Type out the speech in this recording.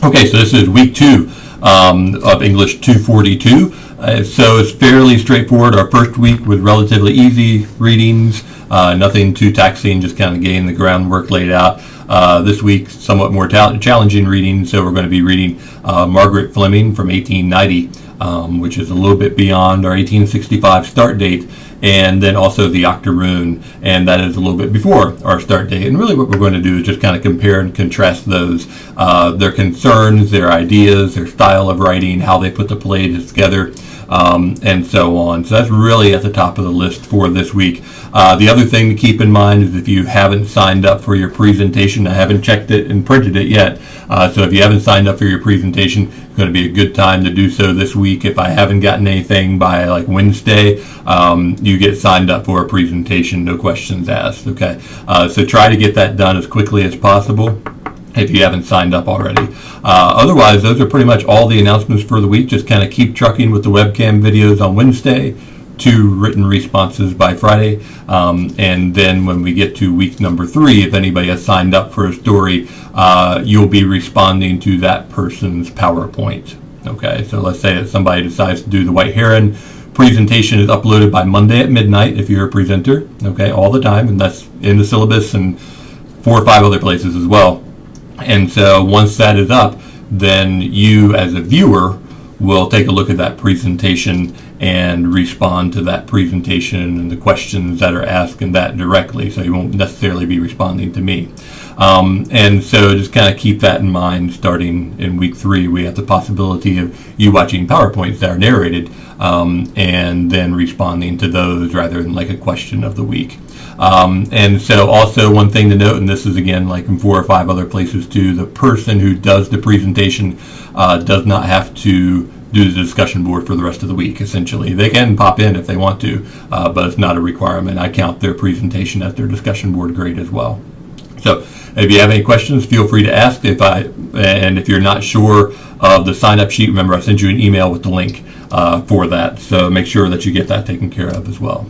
Okay, so this is week 2 of English 242. So it's fairly straightforward. Our first week was relatively easy readings, nothing too taxing, just kind of getting the groundwork laid out. This week, somewhat more challenging reading, so we're going to be reading Margaret Fleming from 1890, which is a little bit beyond our 1865 start date, and then also the Octoroon, and that is a little bit before our start date. And really what we're going to do is just kind of compare and contrast those, their concerns, their ideas, their style of writing, how they put the play together, and so on. So that's really at the top of the list for this week. The other thing to keep in mind is if you haven't signed up for your presentation, I haven't checked it and printed it yet, so if you haven't signed up for your presentation, it's going to be a good time to do so this week. If I haven't gotten anything by like Wednesday, you get signed up for a presentation, no questions asked, okay? So try to get that done as quickly as possible if you haven't signed up already. Otherwise, those are pretty much all the announcements for the week. Just kind of keep trucking with the webcam videos on Wednesday, 2 written responses by Friday, and then when we get to week number 3, if anybody has signed up for a story, you'll be responding to that person's PowerPoint. Okay, so let's say that somebody decides to do the White Heron presentation is uploaded by Monday at midnight if you're a presenter, okay, all the time, and that's in the syllabus and 4 or 5 other places as well. And so once that is up, then you as a viewer will take a look at that presentation and respond to that presentation and the questions that are asked in that directly, so you won't necessarily be responding to me. And so just kind of keep that in mind. Starting in week 3, we have the possibility of you watching PowerPoints that are narrated and then responding to those rather than like a question of the week. And so also one thing to note, and this is again like in 4 or 5 other places too, the person who does the presentation does not have to do the discussion board for the rest of the week. Essentially, they can pop in if they want to, but it's not a requirement. I count their presentation as their discussion board grade as well. So if you have any questions, feel free to ask. And if you're not sure of the sign-up sheet, remember I sent you an email with the link for that, so make sure that you get that taken care of as well.